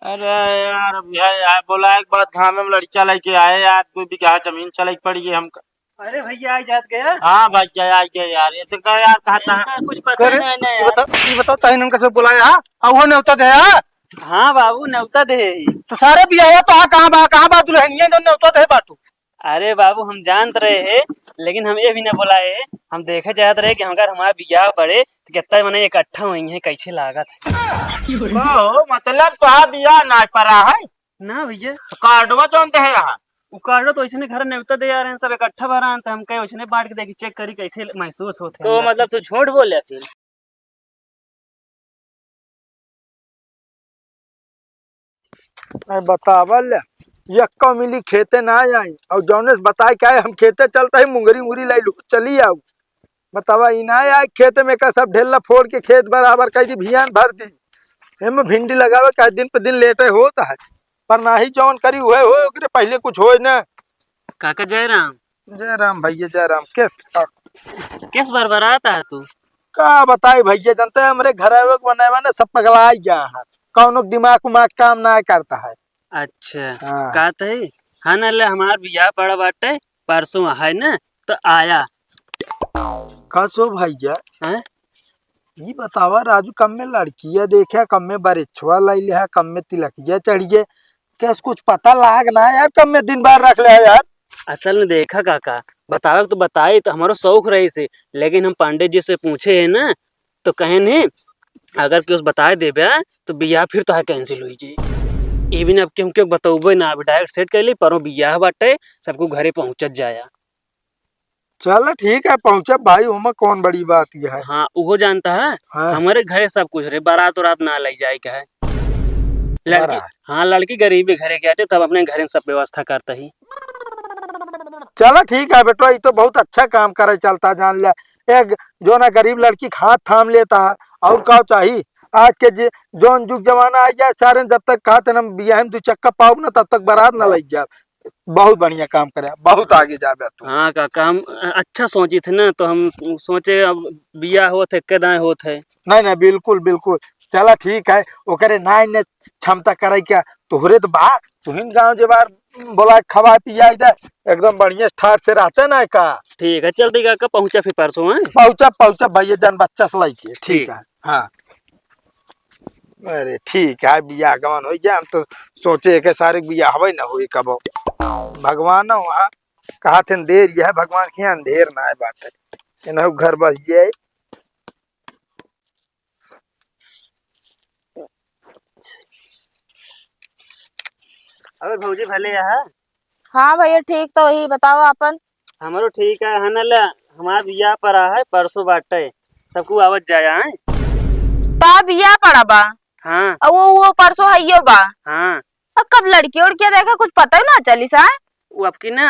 अरे यार भैया यार बोला एक बात धाम में लड़कियां लेके आए यार 2 बीघा जमीन चलाई पड़ी है हमका। अरे भैया आज जात गया। हाँ भाई जय आ गया यार ये तो क्या यार कहता है। इनका कुछ पता करे नहीं ना ये यार। बताओ ताही नम कैसे बुलाया और वो न्योता दे हाँ बाबू न्योता दे ही। तो सारे बिया तो कहाँ बा दुल्हनिया जो न्योता दे बाटू। अरे बाबू हम जानते रहे हैं, लेकिन हम ये भी न बुलाए। हम देखे चाहते रहे कि अगर हमारा बियाह पड़े तो कितना मने इकट्ठा हुई है, कैसे लागत है। कहो मतलब कहा बिया ना पड़ा है ना भैया तो कार्डवा चौन है यहाँ। वो कार्ड तो ऐसे घर न्योता दे आ रहे हैं, सब इकट्ठा भरा तो हम कहे वैसे बांट के देखी चेक करी कैसे महसूस होते हैं। तो मतलब तू झूठ बोले फिर। बतावल यक्का मिली खेते ना आई और जौने से बताए क्या है हम खेते चलता है मुंगरी मुंगरी लाई लू चली आऊ। बतावा इना आए खेते में का सब ढेला फोड़ के खेत बराबर कह दी भियान भर दी एम भिंडी लगावे का दिन पे दिन लेटे होता है पर ना ही जौन करी हुए हो ओकरे पहले कुछ होए ना। काका जयराम। जय राम भैया जय राम किस बार बराता है तू। का बताई भैया जनता है हमारे घर बनाए ना सब पगला गया है कौनो दिमाग उमाग काम ना करता है। अच्छा हाँ। कहते है हाँ ना ले हमार बियाह पड़ा बाटे परसों है ना तो आया। कसो भैया हैं? ये बतावा राजू कम में लड़किया देखे कम में बरेछुआ लाई ले कम में तिलकिया चढ़िए क्या कुछ पता लाग ना यार कम में दिन भर रख ले यार। असल में देखा काका बतावे तो बताई तो हमारो शौक रही से, लेकिन हम पंडित जी से पूछे है ना तो कहे ने अगर कि उस बताए देबे तो बियाह फिर तो है कैंसिल हुई जी। इवन अब के हम क्यों बताऊबे ना, अभी डायरेक्ट सेट कर ली पर बियाह बाटे सबको घरे पहुंचत जाया। चल ठीक है पहुंचे भाई उमा कौन बड़ी बात ये है। हाँ वो जानता है। हाँ। हमारे घरे सब कुछ रे बारात उरात ना ले जाए क्या है लड़की। बारात। हाँ लड़की गरीबी घरे के आते तब अपने घरे सब व्यवस्था करता ही। चलो ठीक है बेटो ये तो बहुत अच्छा काम करे चलता जान लिया एक जो ना गरीब लड़की हाथ थाम लेता है और क्या चाहिए। आज के जोन जुग जमाना आ गया सारे जब तक कहते ना बियाह दू चक्का पाओ ना तब तक बारात ना लग जाए। बहुत बढ़िया काम करे बहुत आगे जाबे तू। हाँ काका हम अच्छा सोची थे ना तो हम सोचे अब बियाह होत है कदाए होत है। नहीं नहीं बिल्कुल बिल्कुल चला ठीक है ओकरे ना ने क्षमता करे क्या तोहरे तो बा तुहिन गांव जे बार बोला खवा पिया इधर एकदम बढ़िया ठाट से रहते ना का। ठीक है चल काका पहुंचा फिर परसों है। पहुंचा भैया जान बच्चा से लाइके ठीक है। हाँ अरे ठीक है बिया गवन हो गया हम तो सोचे के सारे बिया हवे ना हुई कब भगवान वहाँ कहा थे देर यह भगवान के अंधेर ना है बात है इन्हें घर बस जाए। अबे भौजी भले है। हाँ भैया ठीक तो वही बताओ अपन। हमारो ठीक है ना ला हमारा बियाह पर है परसों बाटे सबको आवत जाया है। बा बिया पड़ा बा। हाँ और वो परसों हइयो बा। हाँ अब कब लड़की उड़किया देखा कुछ पता ही ना चली सा। वो आपकी ना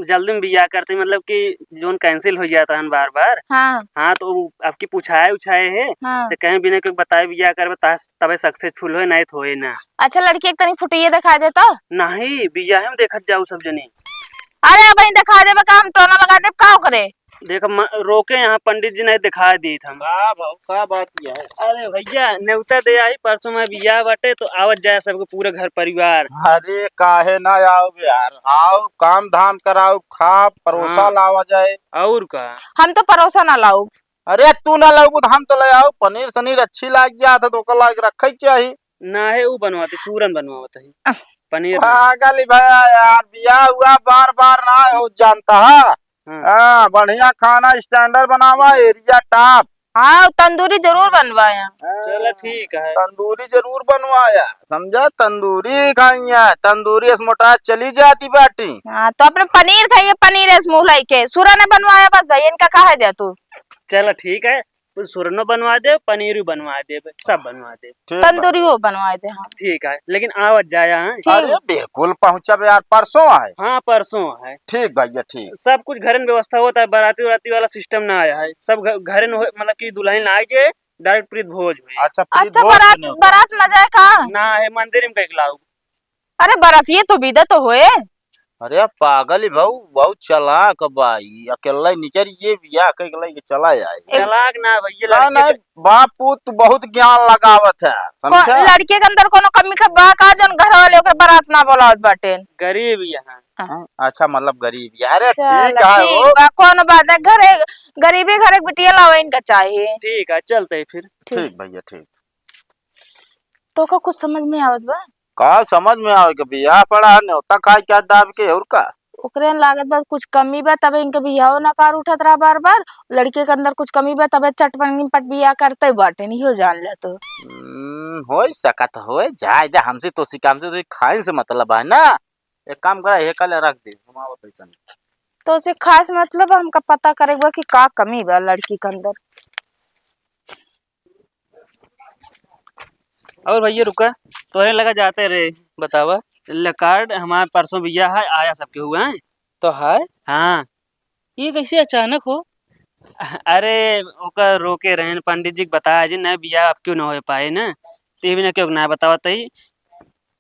जल्दी में बियाह करते मतलब कि जोन कैंसिल हो जाता है बार बार। हाँ हाँ तो आपकी पूछाए उछाए है हाँ। तो कहीं बिना कोई बताए बियाह कर तबे सक्सेसफुल हो नहीं तो होए ना। अच्छा लड़की एक तनी फुटिये दिखाई देता। नहीं बियाह में देखत जाओ सब जनी। अरे अब दिखा दे काम टोना लगा दे का करे। देख रोके यहाँ पंडित जी ने दिखा दी हम। का बात किया है। अरे भैया न्योता दे आई परसों में बियाह बाटे तो आवत जाए सबको पूरे घर परिवार। अरे काहे ना आओ यार आओ काम धाम कराओ खा परोसा हाँ। लावा जाए। और का हम तो परोसा ना लाऊ। अरे तू ना लाऊ तो हम तो ले आओ पनीर सनीर अच्छी लाग गया था तो ओकर लाग रखे चाहिए। ना है वो बनवाते सूरन बनवाते है पनीर। पागल भैया यार बियाह हुआ बार बार ना हो जानता है। हाँ बढ़िया खाना स्टैंडर्ड बनावा एरिया टॉप। हाँ तंदूरी जरूर बनवाया। चलो ठीक है तंदूरी जरूर बनवाया समझा तंदूरी खाइया तंदूरी मोटा चली जाती बाटी। हाँ तो अपने पनीर खाइए पनीर मुँह लाई के सूरा ने बनवाया बस भैया इनका कहा दिया तू। चलो ठीक है सूरनो बनवा दे पनीर भी बनवा दे सब बनवा दे तंदूरी वो बनवा दे। हाँ ठीक है लेकिन आवत जाया है। अरे बिल्कुल पहुंचा यार परसों आए। हाँ परसों है। ठीक भैया ठीक सब कुछ घर में व्यवस्था होता है बाराती उराती वाला सिस्टम ना आया है सब घर में मतलब कि दुल्हन आ गए डायरेक्ट प्रीत भोज हुई। अच्छा अच्छा बारात मजा है का ना है मंदिर में कहीं लाऊ। अरे बारात ये तो बिदा तो होए। अरे पागल ही भाऊ बहुत चालाक भाई अकेला ही निकल ये बिया के चला जाए चलाक ना भैया ना लड़के नहीं बाप पुत बहुत ज्ञान लगावत है समझा लड़के के अंदर कोनो कमी का बा का जन घर वाले ओकर बारात ना बोलावत बाटे। गरीब यहाँ। अच्छा मतलब गरीब है अरे चल ठीक है ठीक वो बा कोनो बात है घरे गरीबी घरे बिटिया लावे इनका चाहिए। ठीक है चलते हैं फिर। ठीक भैया ठीक तो का कुछ समझ में आवत बा का समझ में आवे के बिया पड़ा है न्योता खाए क्या दाब के और का ओकरे में लागत बा कुछ कमी बा तबे इनके बियाह ना कार उठत रहा बार बार लड़के के अंदर कुछ कमी बा तबे चटपनी पट बियाह करते बाटे नहीं हो जान ले तो हो सकत हो जाए दे हमसे तो सिकाम से तो खाए से मतलब है ना एक काम करा हे कल रख दे घुमाओ पैसा तो उसे खास मतलब हमका पता करेगा कि का कमी बा लड़की के अंदर। और भैया रुका तोरे लगा जाते रहे बतावा कार्ड हमारे परसों भैया है आया सबके हुआ है तो है हाँ ये कैसे अचानक हो। अरे ओकर रोके रहे पंडित जी के बताया जी ना बिया अब क्यों ना हो पाए ना ते भी ना क्यों ना बतावा तई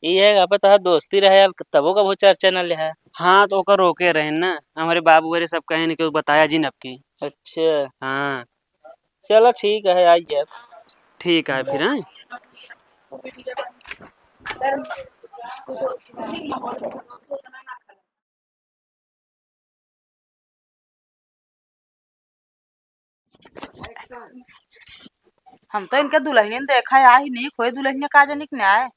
ये है पता दोस्ती रहे यार तबो का बहुत चर्चा न ले है। हाँ तो ओकर रोके रहे ना हमारे बाबू वगैरह सब कहे कि बताया जी नब की। अच्छा हाँ चलो ठीक है आई जाए। ठीक है फिर हाँ हम तो इनके दुल्हन देखा है आई नहीं कोई दुल्हन का जाने के आए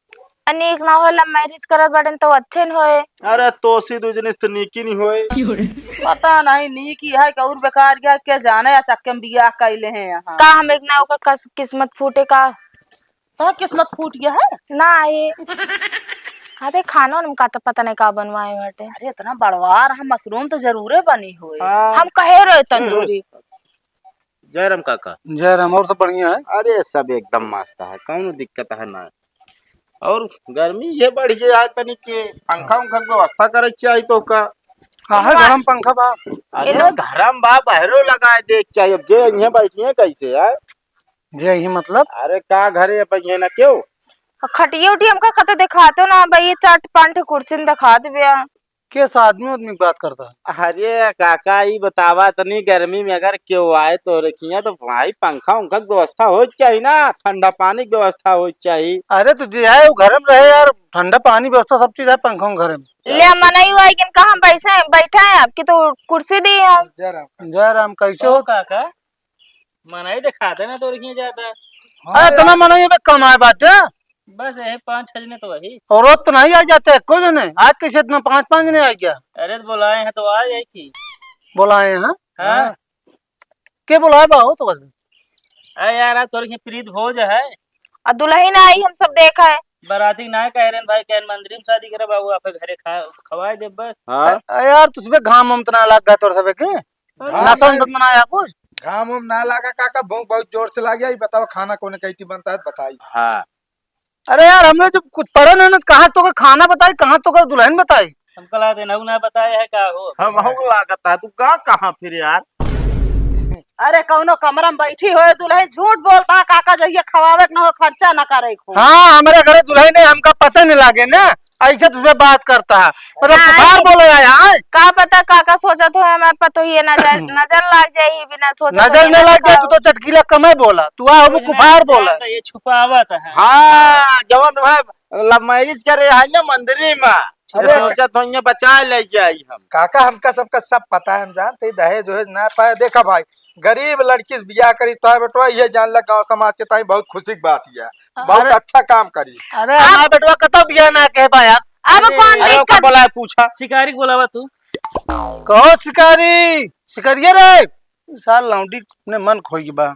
अनेक ना होला मैरिज करत बाटन तो अच्छे न होए। अरे तोसी दो जनिस तो नीकी नहीं होए पता नहीं नी की है और बेकार गया क्या जाने या चक्के में बियाह कैले हैं यहाँ का हम एक ना ओकर किस्मत फूटे का तो किस्मत फूट गया है ना ये खाते खानो न का तो पता नहीं का बनवाए बाटे। अरे इतना बड़वार हम मशरूम तो जरूर बनी हुए हम कहे रहे तंदूरी जयराम काका जयराम और तो बढ़िया है। अरे सब एकदम मस्त है कौन दिक्कत है ना और गर्मी ये बढ़ गई है तनी के पंखा उंखा के व्यवस्था करे चाहिए तो का हाँ है गरम पंखा बा। अरे घरम बा बहरो लगाए देख चाहिए अब जे यहाँ बैठिए कैसे है जे ही मतलब अरे का घरे पहिए ना क्यों खटिए उठी हमका कते दिखाते हो ना भाई ये चट पांच कुर्सी में दिखा दे किस आदमी आदमी की बात करता है। अरे काका ही बतावा तनी गर्मी में अगर क्यों आए तो रखिए तो भाई पंखा उंखा की व्यवस्था हो चाहिए ना ठंडा पानी की व्यवस्था हो चाहिए। अरे तो जे है वो घर में रहे यार ठंडा पानी व्यवस्था सब चीज है पंखा घर में। ले मना हुआ है कि कहाँ बैठा है आपकी तो कुर्सी दी है। जयराम कैसे हो तो काका मनाई दिखाते ना तो ज्यादा अरे इतना मना ये कमाए बाटे बस यही 5-6 जने तो वही। और रोज तो नहीं आ जाते कोई जने आज कैसे इतना 5-5 जने आ गया। अरे तो बुलाए हैं तो आ जाए की बुलाए हैं हाँ के बुलाए बा हो तो बस अरे यार आज तोर प्रीत भोज है और दुल्हन आई हम सब देखा है बाराती ना कह रहे भाई कह मंदिर में शादी करे बाबू आप घरे खवाए दे बस। हाँ यार तुझे घाम उम तना लग गया तोर सबे के नासन मत मनाया कुछ घाम उम ना लगा काका भूख बहुत जोर से लग गया। ये बताओ खाना कौन कैसी बनता है बताइए। हाँ अरे यार हमने जब कुछ पढ़े ना कहाँ तो का खाना बताई कहाँ तो का दुल्हन बताई हमको ला देना ना बताया है का हो हम लागत है तू कहाँ फिर यार अरे कौनो कमरा में बैठी हो दुल्हन झूठ बोलता है काका जइए खवावे न हो खर्चा न करे को। हाँ हमारे घरे दुल्हन है हमका पता नहीं लागे ना ऐसे तुझे बात करता है मतलब बाहर बोलो यार का पता काका सोचत हो हमारे पतो ही नजर नजर लग जाए बिना सोचा नजर नहीं लग गया तू तो चटकीला कमे बोला तू आ वो कुफार बोला ये छुपावत है। हाँ जवन है लव मैरिज करे है ना मंदिर में अरे सोचत हो बचा ले जाई हम काका हमका सबका सब पता है हम जानते दहेज वहेज ना पाए। देखा भाई गरीब लड़की से बियाह करी तो बेटवा ये जान लग गाँव समाज के ताई बहुत खुशी की बात है बहुत अच्छा काम करी। अरे हमारा बेटवा कतो बिया ना कह बा यार अब कौन अरे दिक्कत बोला पूछा शिकारी बोलावा तू कहो शिकारी शिकारिये रे साल लौंडी ने मन खोई बा।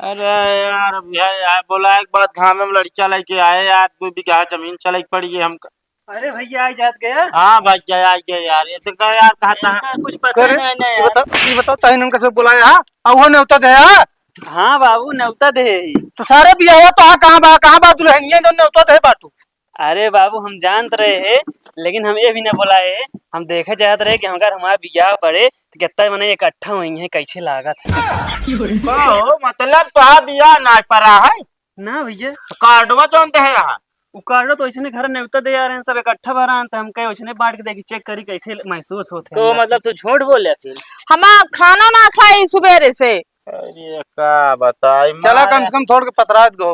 अरे यार यार बोला एक बात घाम में लड़कियां लेके आए यार 2 बीघा जमीन चलाई पड़ी है हमका। अरे भैया आज जात गया हाँ भाई आ गया यार ये तो क्या यार कहता है कुछ पता करे नहीं ये यार। ये बताओ तहिन हमका सब बुलाया हां औहो ने उतर दे हां हाँ बाबू न्योता दे ही। तो सारे बिया हुआ तो कहां बा दुल्हनिया जो ने उतर दे बाटू। अरे बाबू हम जानते रहे हैं लेकिन हम ये भी ना बुलाए हम देखे चाहते रहे कि अगर हमारा बियाह पड़े तो कितना मने इकट्ठा हुई है कैसे लागत है। कहो मतलब तो बिया ना पड़ा है ना भैया तो कार्डवा चौन है यहाँ वो कार्ड तो ऐसे घर न्योता दे आ रहे हैं सब इकट्ठा भरा तो हम कहे वैसे बांट के देखी चेक करी कैसे महसूस होते तो मतलब तू झूठ बोल फिर? हम खाना ना खाई सुबेरे से। अरे का बताई चला कम से कम थोड़ के पतरात गो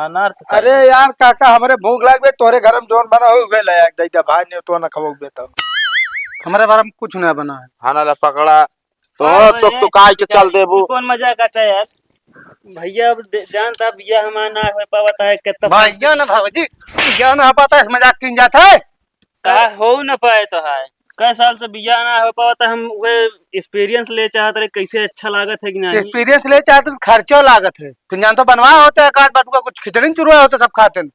अनर्थ अरे यार काका हमरे भूख लाग बे तोरे घर में जोन बना हो गए लायक दैदा भाई ने तो ना खबो बे तो हमारे बारे में कुछ नहीं बना है। खाना ला पकड़ा तो हाँ, तो काय के चल देबू। कौन मजाक आता है यार? भैया अब जानता भैया हमारा ना हो पाता है कितना भैया ना भाजी क्या ना पता है मजाक किन जाता है। का हो न पाए तो है कई साल से बिया ना हो पाता हम वे एक्सपीरियंस ले चाहते रहे कैसे अच्छा लागत है कि नहीं। एक्सपीरियंस ले चाहते तो खर्चो लागत है फिर जान तो बनवा होता है काट बाटू का कुछ खिचड़ी चुरवा होता सब खाते हैं।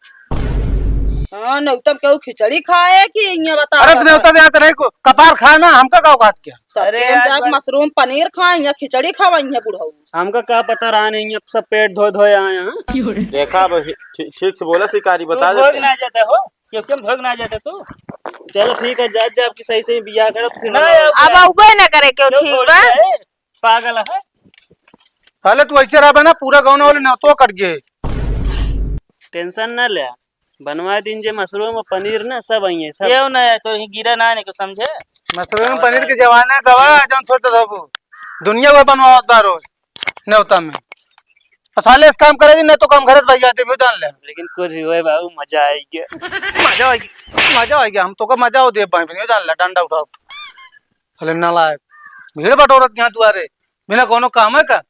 हाँ न्योता में केहू खिचड़ी खाए कि ये बता अरे न्योता देते नहीं को कपार खाना हमका का औकात क्या। अरे अरे यार, मशरूम पनीर खाए या खिचड़ी खावा ये बुढ़ऊ। हमका क्या पता रहा नहीं अब सब पेट धो धोए आए हैं। देखा अब ठीक से बोला शिकारी तू बता भोग देते ना जाता हो क्यों क्यों भोग ना जाता तू? चलो ठीक है जा आपकी सही से बिया करो फिर ना अब उबे न करे क्यों क्यों ठीक बोल बा। रहा है? पागल है। पहले तू ऐसे रहा ना पूरा गाँव वाले ने तो कर गए। टेंशन ना ले बनवा दिन जे मशरूम और पनीर ना सब आई सब क्यों ना है तो ही गिरा ना है को समझे? मशरूम पनीर के जमाने गवा जन सोचते थे दुनिया को बनवा रोज न्योता में साले इस काम करे नहीं तो काम घर भाई जाते भी जान ले। लेकिन कुछ भी हुए बाबू मजा आएगी। मजा आएगी हम तो का मजा हो दे भाई नहीं जान ले डंडा उठाओ साले नालायक भीड़ बटोरत यहाँ दुआरे बिना कोनो काम है का।